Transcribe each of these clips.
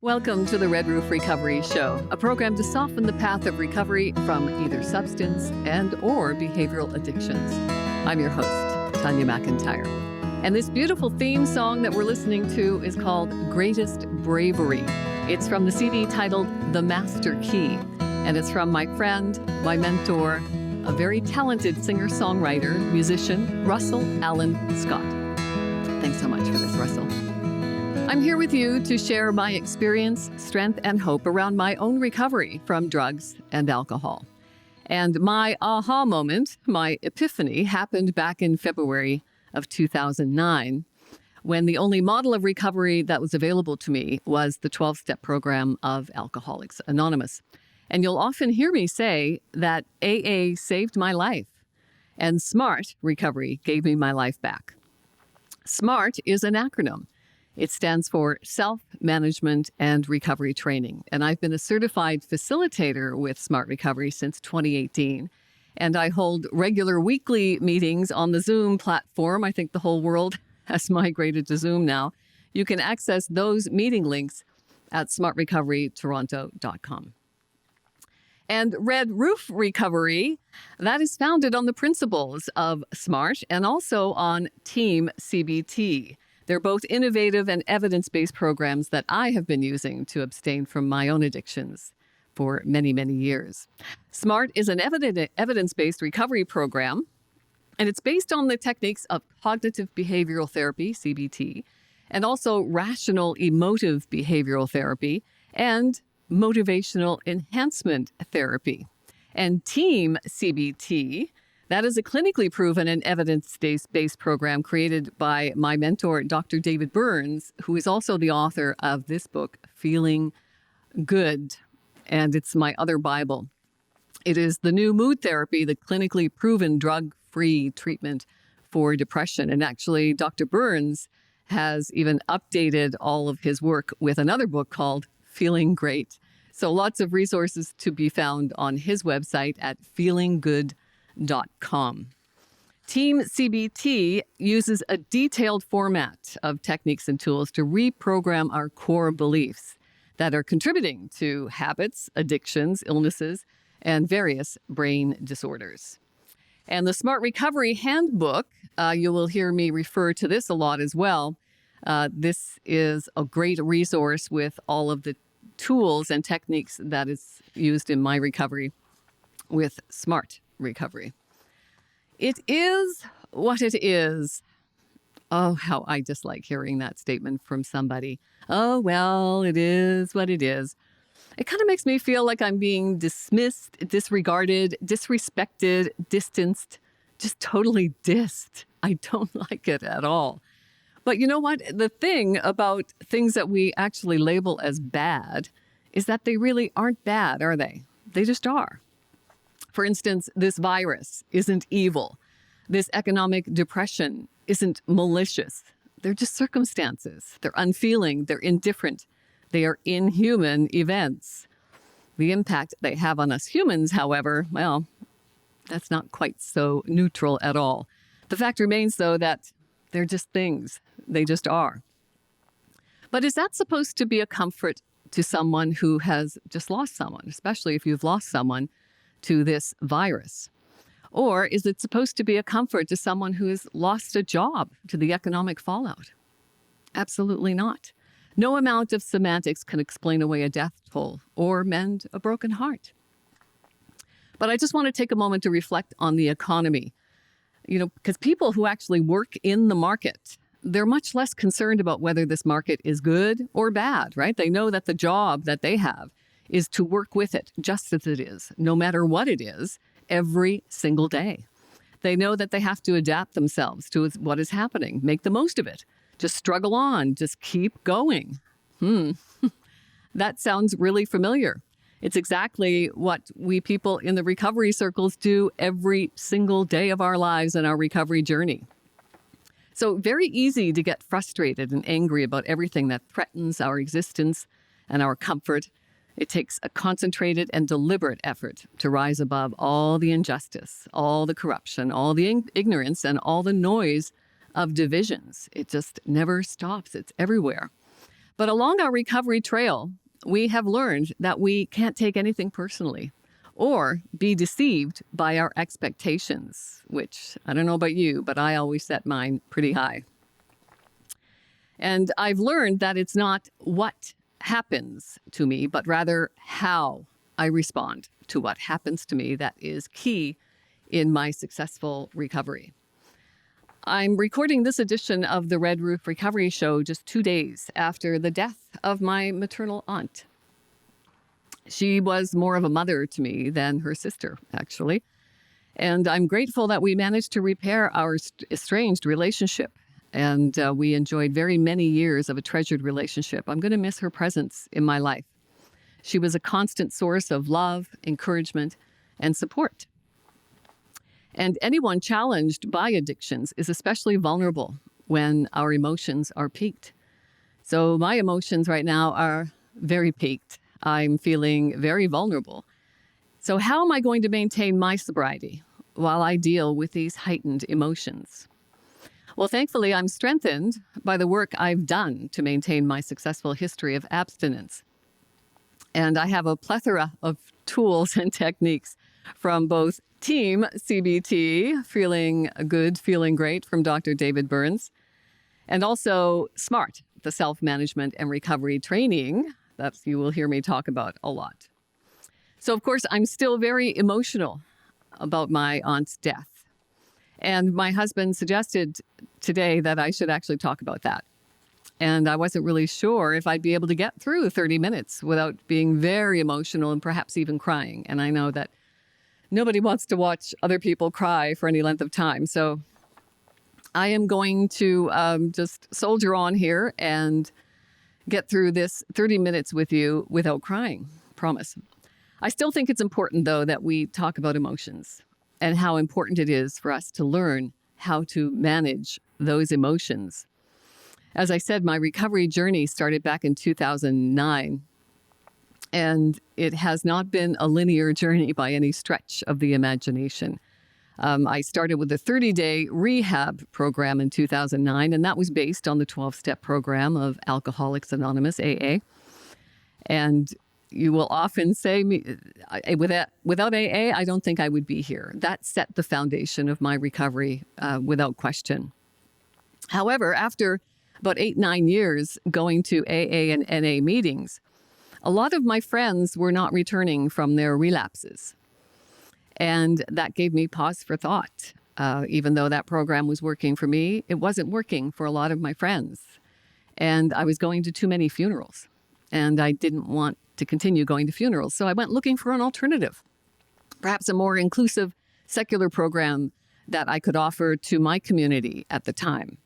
Welcome to the Red Roof Recovery Show, a program to soften the path of recovery from either substance and or behavioral addictions. I'm your host, Tanya MacIntyre. And this beautiful theme song that we're listening to is called Greatest Bravery. It's from the CD titled The Master Key. And it's from my friend, my mentor, a very talented singer-songwriter, musician, Russell Allen Scott. Thanks so much for this, Russell. I'm here with you to share my experience, strength, and hope around my own recovery from drugs and alcohol. And my aha moment, my epiphany, happened back in February of 2009, when the only model of recovery that was available to me was the 12-step program of Alcoholics Anonymous. And you'll often hear me say that AA saved my life, and SMART recovery gave me my life back. SMART is an acronym. It stands for Self-Management and Recovery Training. And I've been a certified facilitator with SMART Recovery since 2018. And I hold regular weekly meetings on the Zoom platform. I think the whole world has migrated to Zoom now. You can access those meeting links at smartrecoverytoronto.com. And Red Roof Recovery, that is founded on the principles of SMART and also on Team CBT. They're both innovative and evidence-based programs that I have been using to abstain from my own addictions for many, many years. SMART is an evidence-based recovery program, and it's based on the techniques of cognitive behavioral therapy, CBT, and also rational emotive behavioral therapy and motivational enhancement therapy. And Team CBT, that is a clinically proven and evidence-based program created by my mentor, Dr. David Burns, who is also the author of this book, Feeling Good, and it's my other Bible. It is the new mood therapy, the clinically proven drug-free treatment for depression. And actually, Dr. Burns has even updated all of his work with another book called Feeling Great. So lots of resources to be found on his website at feelinggood.com. Team CBT uses a detailed format of techniques and tools to reprogram our core beliefs that are contributing to habits, addictions, illnesses, and various brain disorders. And the Smart Recovery Handbook, you will hear me refer to this a lot as well. This is a great resource with all of the tools and techniques that is used in my recovery with Smart Recovery. It is what it is. Oh, how I dislike hearing that statement from somebody. Oh, well, it is what it is. It kind of makes me feel like I'm being dismissed, disregarded, disrespected, distanced, just totally dissed. I don't like it at all. But you know what? The thing about things that we actually label as bad is that they really aren't bad, are they? They just are. For instance, this virus isn't evil. This economic depression isn't malicious. They're just circumstances. They're unfeeling. They're indifferent. They are inhuman events. The impact they have on us humans, however, well, that's not quite so neutral at all. The fact remains, though, that they're just things. They just are. But is that supposed to be a comfort to someone who has just lost someone, especially if you've lost someone to this virus? Or is it supposed to be a comfort to someone who has lost a job to the economic fallout? Absolutely not. No amount of semantics can explain away a death toll or mend a broken heart. But I just want to take a moment to reflect on the economy. Because people who actually work in the market, they're much less concerned about whether this market is good or bad, right? They know that the job that they have is to work with it just as it is, no matter what it is, every single day. They know that they have to adapt themselves to what is happening, make the most of it, just struggle on, just keep going. That sounds really familiar. It's exactly what we people in the recovery circles do every single day of our lives in our recovery journey. So very easy to get frustrated and angry about everything that threatens our existence and our comfort. It takes a concentrated and deliberate effort to rise above all the injustice, all the corruption, all the ignorance, and all the noise of divisions. It just never stops. It's everywhere. But along our recovery trail, we have learned that we can't take anything personally or be deceived by our expectations, which I don't know about you, but I always set mine pretty high. And I've learned that it's not what happens to me, but rather how I respond to what happens to me that is key in my successful recovery. I'm recording this edition of the Red Roof Recovery Show just 2 days after the death of my maternal aunt. She was more of a mother to me than her sister, actually. And I'm grateful that we managed to repair our estranged relationship. And we enjoyed very many years of a treasured relationship. I'm going to miss her presence in my life. She was a constant source of love, encouragement, and support. And anyone challenged by addictions is especially vulnerable when our emotions are peaked. So my emotions right now are very peaked. I'm feeling very vulnerable. So how am I going to maintain my sobriety while I deal with these heightened emotions? Well, thankfully, I'm strengthened by the work I've done to maintain my successful history of abstinence. And I have a plethora of tools and techniques from both Team CBT, Feeling Good, Feeling Great from Dr. David Burns, and also SMART, the self-management and recovery training that you will hear me talk about a lot. So, of course, I'm still very emotional about my aunt's death. And my husband suggested today that I should actually talk about that. And I wasn't really sure if I'd be able to get through 30 minutes without being very emotional and perhaps even crying. And I know that nobody wants to watch other people cry for any length of time. So I am going to just soldier on here and get through this 30 minutes with you without crying. Promise. I still think it's important, though, that we talk about emotions and how important it is for us to learn how to manage those emotions. As I said, my recovery journey started back in 2009, and it has not been a linear journey by any stretch of the imagination. I started with a 30-day rehab program in 2009, and that was based on the 12-step program of Alcoholics Anonymous, AA. And you will often say, without AA, I don't think I would be here. That set the foundation of my recovery without question. However, after about 8-9 years going to AA and NA meetings, a lot of my friends were not returning from their relapses. And that gave me pause for thought. Even though that program was working for me, it wasn't working for a lot of my friends. And I was going to too many funerals. And I didn't want to continue going to funerals. So I went looking for an alternative, perhaps a more inclusive secular program that I could offer to my community at the time.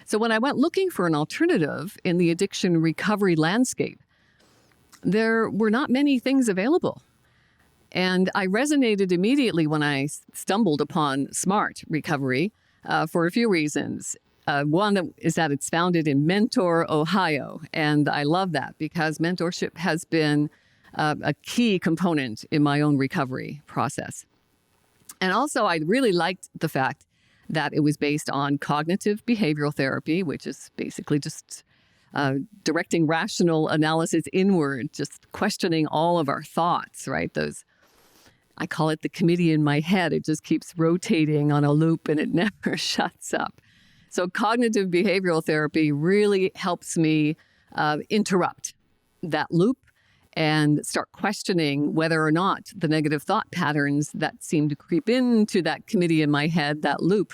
So when I went looking for an alternative in the addiction recovery landscape, there were not many things available. And I resonated immediately when I stumbled upon SMART recovery for a few reasons. One is that it's founded in Mentor, Ohio. And I love that because mentorship has been a key component in my own recovery process. And also, I really liked the fact that it was based on cognitive behavioral therapy, which is basically just directing rational analysis inward, just questioning all of our thoughts, right? I call it the committee in my head. It just keeps rotating on a loop and it never shuts up. So cognitive behavioral therapy really helps me interrupt that loop and start questioning whether or not the negative thought patterns that seem to creep into that committee in my head, that loop,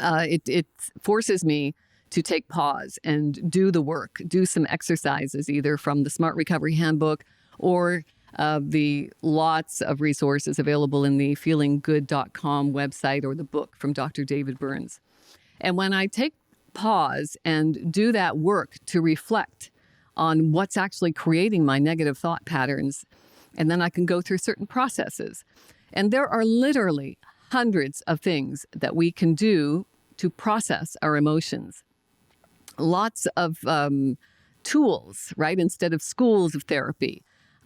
it forces me to take pause and do the work, do some exercises, either from the Smart Recovery Handbook or the lots of resources available in the feelinggood.com website or the book from Dr. David Burns. And when I take pause and do that work to reflect on what's actually creating my negative thought patterns, and then I can go through certain processes. And there are literally hundreds of things that we can do to process our emotions. Lots of tools, right? Instead of schools of therapy,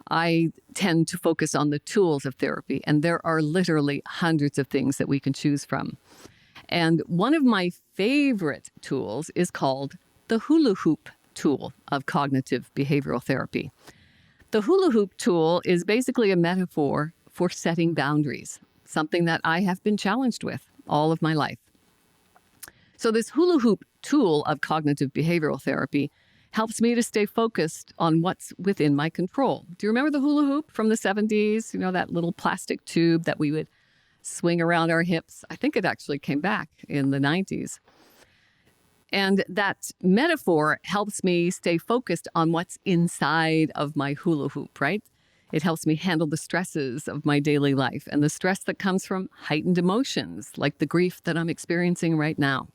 I tend to focus on the tools of therapy. And there are literally hundreds of things that we can choose from. And one of my favorite tools is called the hula hoop tool of cognitive behavioral therapy. The hula hoop tool is basically a metaphor for setting boundaries, something that I have been challenged with all of my life. So this hula hoop tool of cognitive behavioral therapy helps me to stay focused on what's within my control. Do you remember the hula hoop from the 70s? You know, that little plastic tube that we would swing around our hips? I think it actually came back in the 90s. And that metaphor helps me stay focused on what's inside of my hula hoop, right? It helps me handle the stresses of my daily life and the stress that comes from heightened emotions, like the grief that I'm experiencing right now.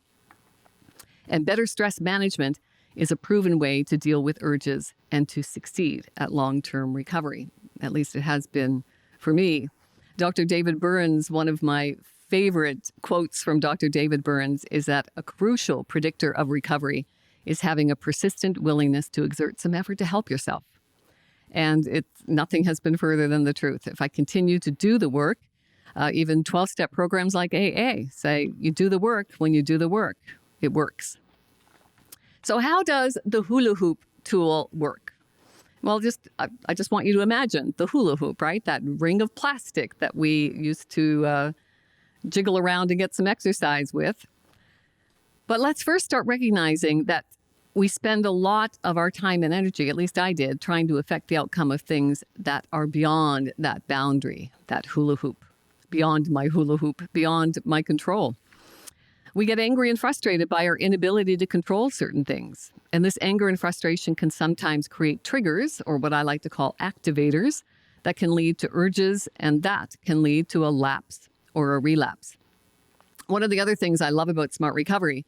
And better stress management is a proven way to deal with urges and to succeed at long-term recovery. At least it has been for me. Dr. David Burns, one of my favorite quotes from Dr. David Burns is that a crucial predictor of recovery is having a persistent willingness to exert some effort to help yourself. And nothing has been further than the truth. If I continue to do the work, even 12-step programs like AA say, you do the work when you do the work. It works. So how does the hula hoop tool work? Well, I just want you to imagine the hula hoop, right? That ring of plastic that we used to jiggle around and get some exercise with. But let's first start recognizing that we spend a lot of our time and energy, at least I did, trying to affect the outcome of things that are beyond that boundary, that hula hoop, beyond my hula hoop, beyond my control. We get angry and frustrated by our inability to control certain things. And this anger and frustration can sometimes create triggers, or what I like to call activators, that can lead to urges, and that can lead to a lapse or a relapse. One of the other things I love about Smart Recovery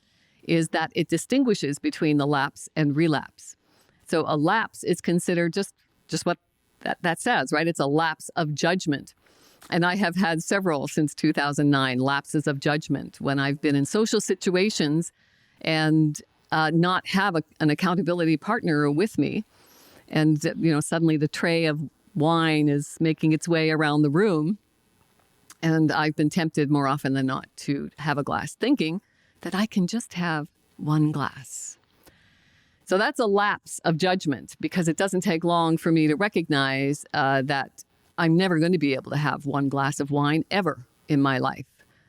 is that it distinguishes between the lapse and relapse. So a lapse is considered just what that says, right? It's a lapse of judgment. And I have had several since 2009, lapses of judgment, when I've been in social situations and not have an accountability partner with me. And, suddenly the tray of wine is making its way around the room. And I've been tempted more often than not to have a glass, thinking that I can just have one glass. So that's a lapse of judgment, because it doesn't take long for me to recognize that I'm never going to be able to have one glass of wine ever in my life.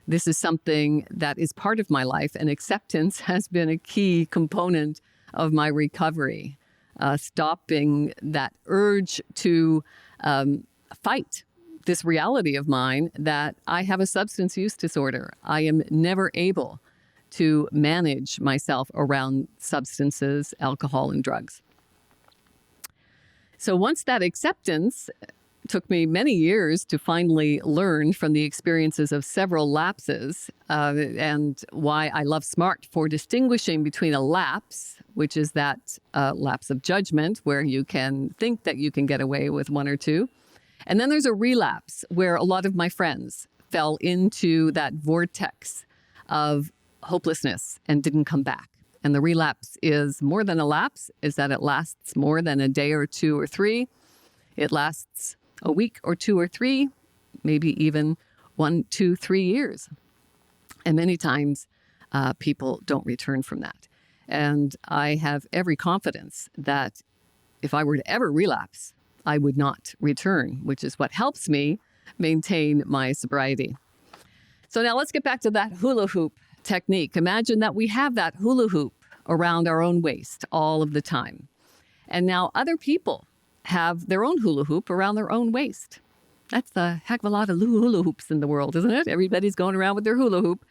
This is something that is part of my life, and acceptance has been a key component of my recovery. Stopping that urge to fight this reality of mine that I have a substance use disorder. I am never able to manage myself around substances, alcohol, and drugs. So once that acceptance took me many years to finally learn from the experiences of several lapses, and why I love SMART for distinguishing between a lapse, which is that lapse of judgment where you can think that you can get away with one or two. And then there's a relapse where a lot of my friends fell into that vortex of hopelessness and didn't come back. And the relapse is more than a lapse, is that it lasts more than a day or two or three. It lasts a week or two or three, maybe even 1, 2, 3 years. And many times people don't return from that. And I have every confidence that if I were to ever relapse, I would not return, which is what helps me maintain my sobriety. So now let's get back to that hula hoop technique. Imagine that we have that hula hoop around our own waist all of the time. And now other people have their own hula hoop around their own waist. That's a heck of a lot of hula hoops in the world, isn't it? Everybody's going around with their hula hoop.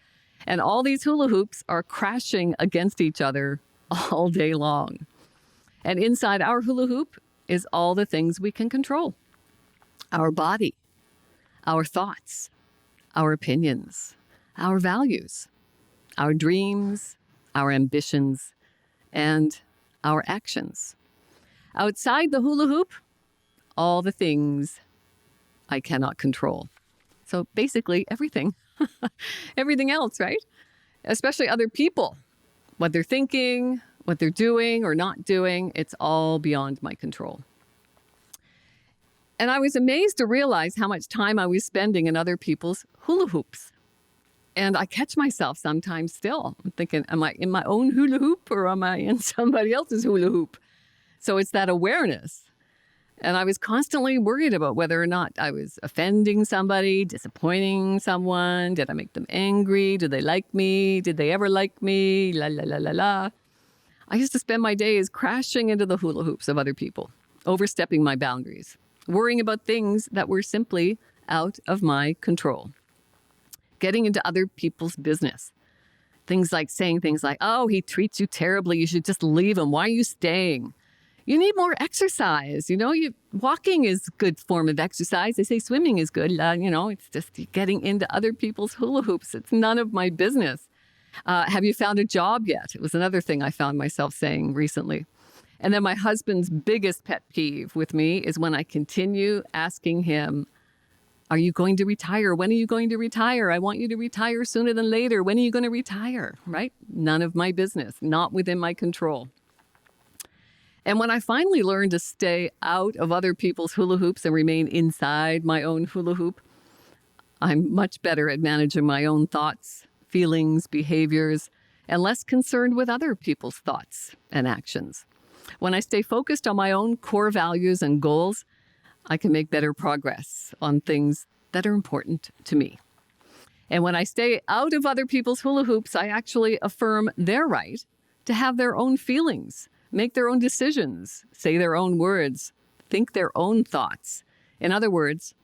And all these hula hoops are crashing against each other all day long. And inside our hula hoop is all the things we can control. Our body, our thoughts, our opinions, our values, our dreams, our ambitions, and our actions. Outside the hula hoop, all the things I cannot control. So basically everything, everything else, right? Especially other people, what they're thinking, what they're doing or not doing, it's all beyond my control. And I was amazed to realize how much time I was spending in other people's hula hoops. And I catch myself sometimes still. I'm thinking, am I in my own hula hoop or am I in somebody else's hula hoop? So it's that awareness. And I was constantly worried about whether or not I was offending somebody, disappointing someone. Did I make them angry? Do they like me? Did they ever like me? La, la, la, la, la. I used to spend my days crashing into the hula hoops of other people, overstepping my boundaries, worrying about things that were simply out of my control, getting into other people's business. Things like saying things like, oh, he treats you terribly. You should just leave him. Why are you staying? You need more exercise. Walking is a good form of exercise. They say swimming is good. It's just getting into other people's hula hoops. It's none of my business. Have you found a job yet? It was another thing I found myself saying recently. And then my husband's biggest pet peeve with me is when I continue asking him, are you going to retire? When are you going to retire? I want you to retire sooner than later. When are you going to retire? Right? None of my business, not within my control. And when I finally learned to stay out of other people's hula hoops and remain inside my own hula hoop, I'm much better at managing my own thoughts, feelings, behaviors, and less concerned with other people's thoughts and actions. When I stay focused on my own core values and goals, I can make better progress on things that are important to me. And when I stay out of other people's hula hoops, I actually affirm their right to have their own feelings, make their own decisions, say their own words, think their own thoughts. In other words,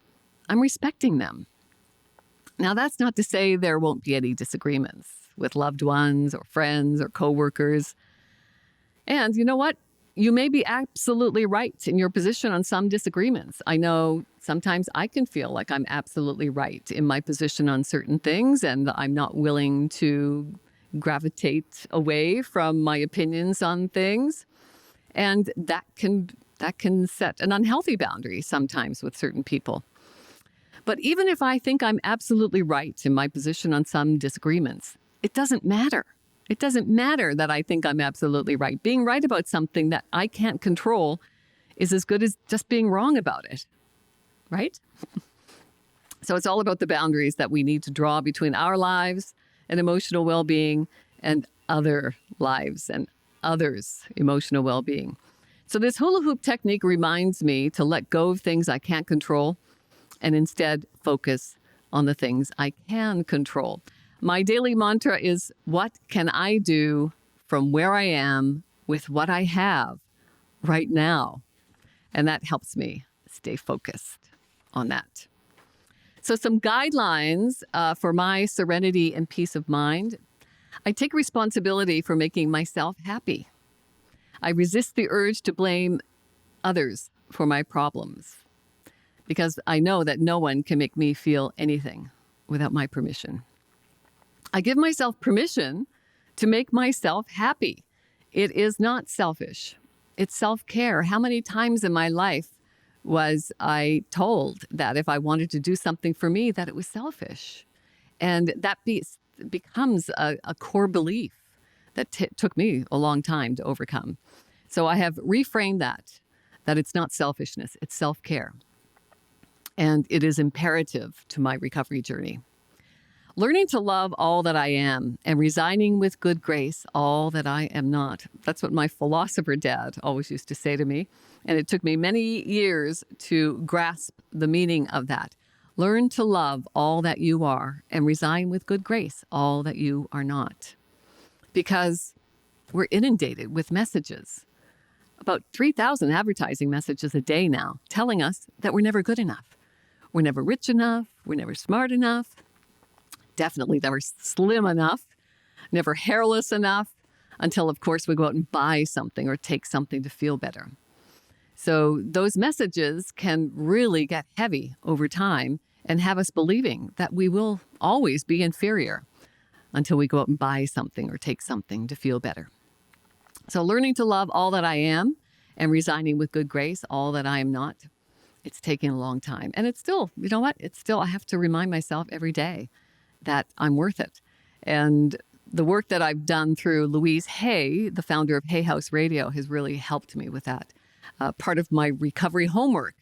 I'm respecting them. Now, that's not to say there won't be any disagreements with loved ones or friends or coworkers. And you know what? You may be absolutely right in your position on some disagreements. I know sometimes I can feel like I'm absolutely right in my position on certain things, and I'm not willing to gravitate away from my opinions on things. And that can set an unhealthy boundary sometimes with certain people. But even if I think I'm absolutely right in my position on some disagreements, it doesn't matter. It doesn't matter that I think I'm absolutely right. Being right about something that I can't control is as good as just being wrong about it, right? So it's all about the boundaries that we need to draw between our lives and emotional well-being and other lives and others' emotional well-being. So this hula hoop technique reminds me to let go of things I can't control and instead focus on the things I can control. My daily mantra is, what can I do from where I am with what I have right now? And that helps me stay focused on that. So some guidelines for my serenity and peace of mind. I take responsibility for making myself happy. I resist the urge to blame others for my problems because I know that no one can make me feel anything without my permission. I give myself permission to make myself happy. It is not selfish. It's self-care. How many times in my life was I told that if I wanted to do something for me, that it was selfish? And that becomes a core belief that took me a long time to overcome. So I have reframed that it's not selfishness, it's self-care. And it is imperative to my recovery journey. Learning to love all that I am and resigning with good grace all that I am not. That's what my philosopher dad always used to say to me. And it took me many years to grasp the meaning of that. Learn to love all that you are and resign with good grace all that you are not. Because we're inundated with messages, about 3,000 advertising messages a day now, telling us that we're never good enough. We're never rich enough. We're never smart enough. Definitely never slim enough, never hairless enough, until, of course, we go out and buy something or take something to feel better. So those messages can really get heavy over time and have us believing that we will always be inferior until we go out and buy something or take something to feel better. So learning to love all that I am and resigning with good grace all that I am not, it's taken a long time. And it's still, you know what? I have to remind myself every day that I'm worth it. And the work that I've done through Louise Hay, the founder of Hay House Radio, has really helped me with that. Part of my recovery homework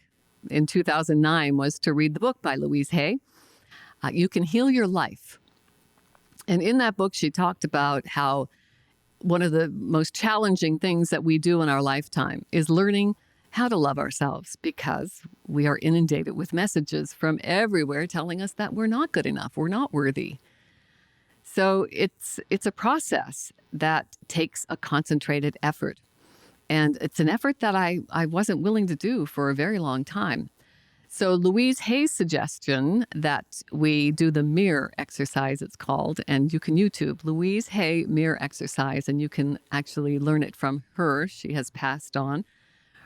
in 2009 was to read the book by Louise Hay, You Can Heal Your Life. And in that book, she talked about how one of the most challenging things that we do in our lifetime is learning how to love ourselves, because we are inundated with messages from everywhere telling us that we're not good enough, we're not worthy. So it's a process that takes a concentrated effort. And it's an effort that I wasn't willing to do for a very long time. So Louise Hay's suggestion that we do the mirror exercise, it's called, and you can YouTube Louise Hay mirror exercise, and you can actually learn it from her. She has passed on.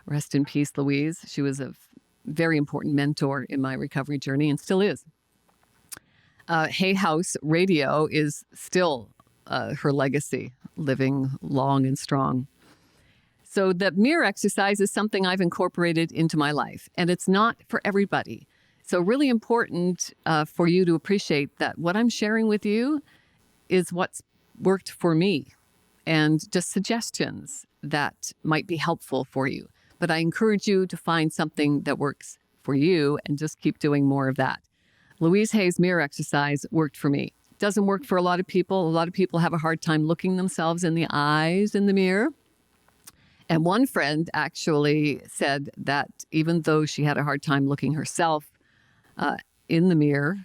Rest in peace, Louise. She was a very important mentor in my recovery journey and still is. Hay House Radio is still her legacy, living long and strong. So the mirror exercise is something I've incorporated into my life, and it's not for everybody. So really important for you to appreciate that what I'm sharing with you is what's worked for me, and just suggestions that might be helpful for you. But I encourage you to find something that works for you and just keep doing more of that. Louise Hay's mirror exercise worked for me. It doesn't work for a lot of people. A lot of people have a hard time looking themselves in the eyes in the mirror. And one friend actually said that even though she had a hard time looking herself in the mirror,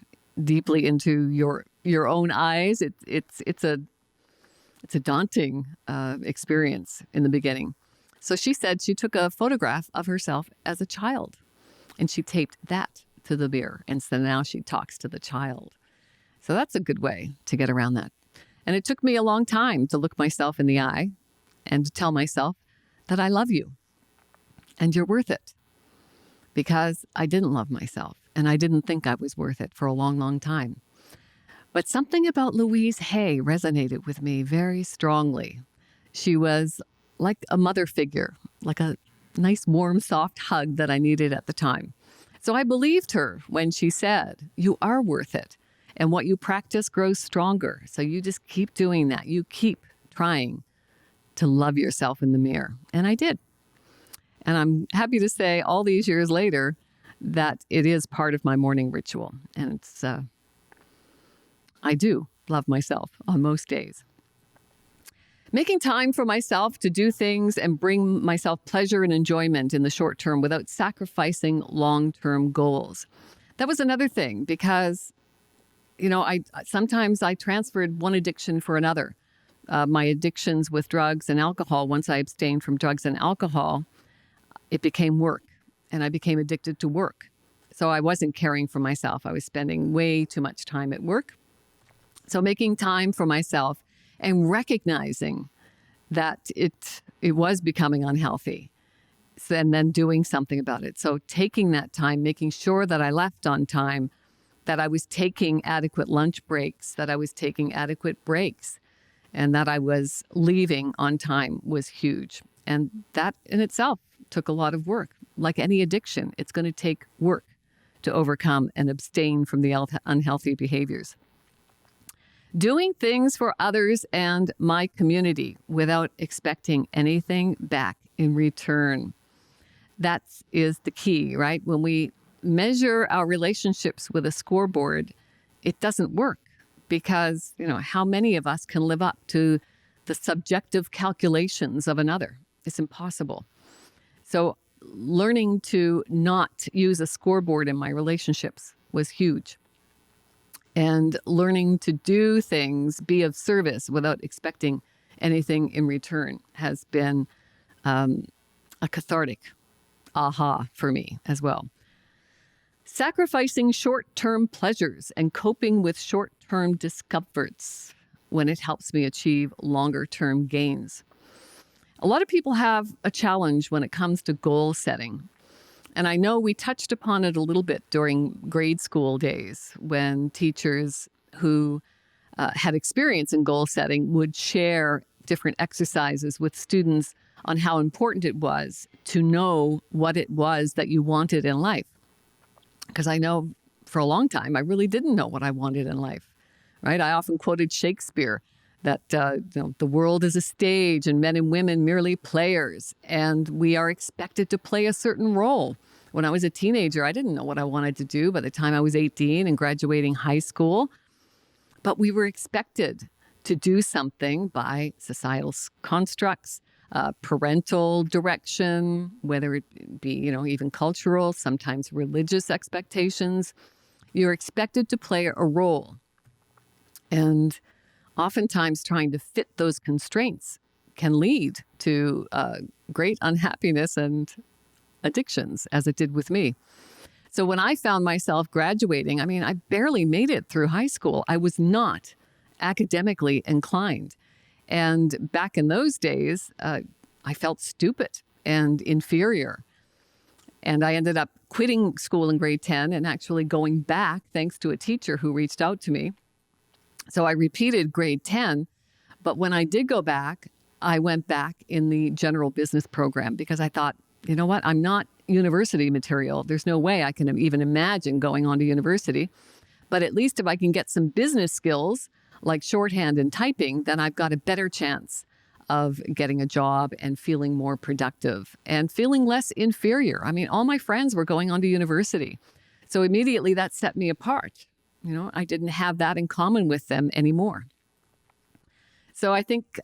deeply into your own eyes, it's a daunting experience in the beginning. So she said she took a photograph of herself as a child, and she taped that to the mirror. And so now she talks to the child. So that's a good way to get around that. And it took me a long time to look myself in the eye and to tell myself that I love you and you're worth it, because I didn't love myself and I didn't think I was worth it for a long, long time. But something about Louise Hay resonated with me very strongly. She was like a mother figure, like a nice, warm, soft hug that I needed at the time. So I believed her when she said, you are worth it, and what you practice grows stronger. So you just keep doing that. You keep trying to love yourself in the mirror. And I did. And I'm happy to say all these years later that it is part of my morning ritual. And it's, I do love myself on most days. Making time for myself to do things and bring myself pleasure and enjoyment in the short term without sacrificing long-term goals. That was another thing, because, sometimes I transferred one addiction for another. My addictions with drugs and alcohol, once I abstained from drugs and alcohol, it became work, and I became addicted to work. So I wasn't caring for myself. I was spending way too much time at work. So making time for myself and recognizing that it was becoming unhealthy, and then doing something about it. So taking that time, making sure that I left on time, that I was taking adequate lunch breaks, that I was taking adequate breaks, and that I was leaving on time was huge. And that in itself took a lot of work. Like any addiction, it's going to take work to overcome and abstain from the unhealthy behaviors. Doing things for others and my community without expecting anything back in return. That is the key, right? When we measure our relationships with a scoreboard, it doesn't work, because, how many of us can live up to the subjective calculations of another? It's impossible. So learning to not use a scoreboard in my relationships was huge. And learning to do things, be of service without expecting anything in return has been a cathartic aha for me as well. Sacrificing short-term pleasures and coping with short-term discomforts when it helps me achieve longer-term gains. A lot of people have a challenge when it comes to goal setting. And I know we touched upon it a little bit during grade school days, when teachers who had experience in goal setting would share different exercises with students on how important it was to know what it was that you wanted in life. Because I know for a long time, I really didn't know what I wanted in life, right? I often quoted Shakespeare that the world is a stage and men and women merely players, and we are expected to play a certain role. When I was a teenager, I didn't know what I wanted to do by the time I was 18 and graduating high school. but we were expected to do something by societal constructs, parental direction, whether it be, even cultural, sometimes religious expectations. You're expected to play a role. And oftentimes trying to fit those constraints can lead to great unhappiness and addictions, as it did with me. So when I found myself graduating, I barely made it through high school. I was not academically inclined. And back in those days, I felt stupid and inferior. And I ended up quitting school in grade 10 and actually going back thanks to a teacher who reached out to me. So I repeated grade 10. But when I did go back, I went back in the general business program because I thought, you know what? I'm not university material. There's no way I can even imagine going on to university. But at least if I can get some business skills like shorthand and typing, then I've got a better chance of getting a job and feeling more productive and feeling less inferior. All my friends were going on to university. So immediately that set me apart. I didn't have that in common with them anymore. So I think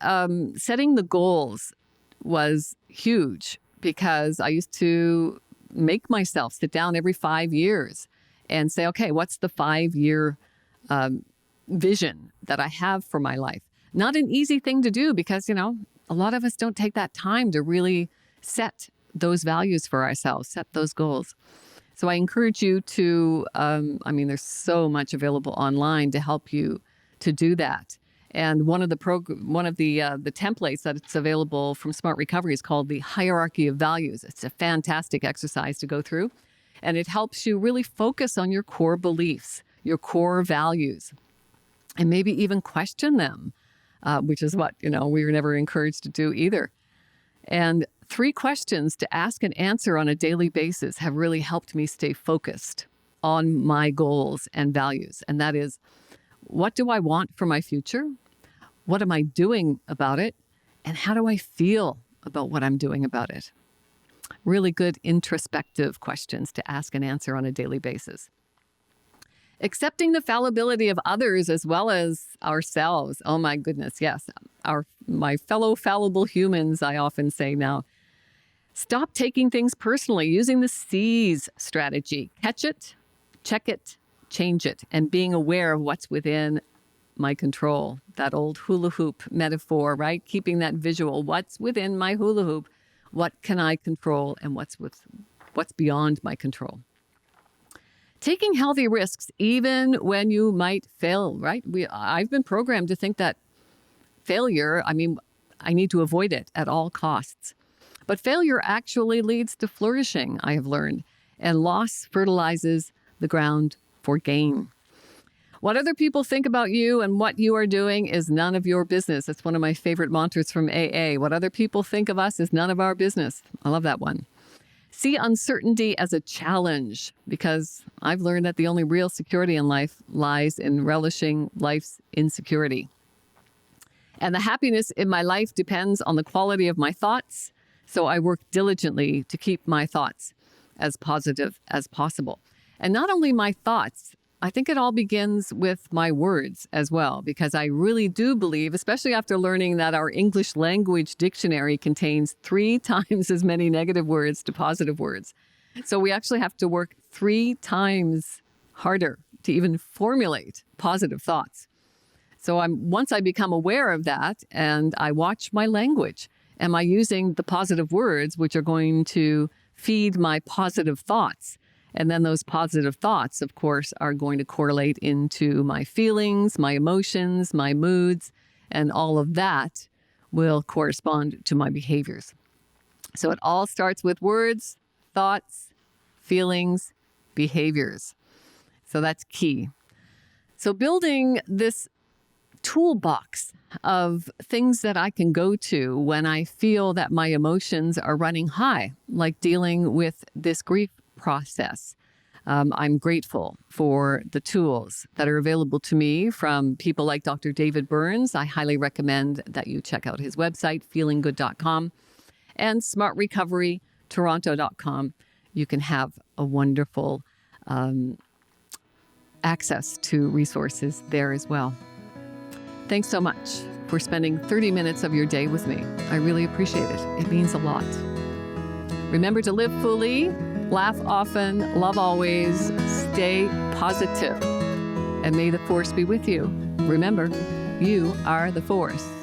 setting the goals was huge because I used to make myself sit down every 5 years and say, okay, what's the 5-year vision that I have for my life? Not an easy thing to do because, a lot of us don't take that time to really set those values for ourselves, set those goals. So I encourage you to, there's so much available online to help you to do that. And one of the templates that's available from Smart Recovery is called the Hierarchy of Values. It's a fantastic exercise to go through. And it helps you really focus on your core beliefs, your core values, and maybe even question them, which is what, we were never encouraged to do either. And 3 questions to ask and answer on a daily basis have really helped me stay focused on my goals and values. And that is, what do I want for my future? What am I doing about it? And how do I feel about what I'm doing about it? Really good introspective questions to ask and answer on a daily basis. Accepting the fallibility of others as well as ourselves. Oh my goodness, yes. My fellow fallible humans, I often say now. Stop taking things personally, using the C's strategy. Catch it, check it, change it, and being aware of what's within my control. That old hula hoop metaphor, right? Keeping that visual. What's within my hula hoop? What can I control and what's beyond my control? Taking healthy risks, even when you might fail, right? I've been programmed to think that failure, I need to avoid it at all costs. But failure actually leads to flourishing, I have learned, and loss fertilizes the ground for gain. What other people think about you and what you are doing is none of your business. It's one of my favorite mantras from AA. What other people think of us is none of our business. I love that one. See uncertainty as a challenge, because I've learned that the only real security in life lies in relishing life's insecurity. And the happiness in my life depends on the quality of my thoughts. So I work diligently to keep my thoughts as positive as possible. And not only my thoughts, I think it all begins with my words as well, because I really do believe, especially after learning that our English language dictionary contains 3 times as many negative words to positive words. So we actually have to work 3 times harder to even formulate positive thoughts. So once I become aware of that and I watch my language, am I using the positive words which are going to feed my positive thoughts? And then those positive thoughts, of course, are going to correlate into my feelings, my emotions, my moods, and all of that will correspond to my behaviors. So it all starts with words, thoughts, feelings, behaviors. So that's key. So building this toolbox of things that I can go to when I feel that my emotions are running high, like dealing with this grief process. I'm grateful for the tools that are available to me from people like Dr. David Burns. I highly recommend that you check out his website, feelinggood.com, and smartrecoverytoronto.com. You can have a wonderful access to resources there as well. Thanks so much for spending 30 minutes of your day with me. I really appreciate it. It means a lot. Remember to live fully, laugh often, love always, stay positive, and may the force be with you. Remember, you are the force.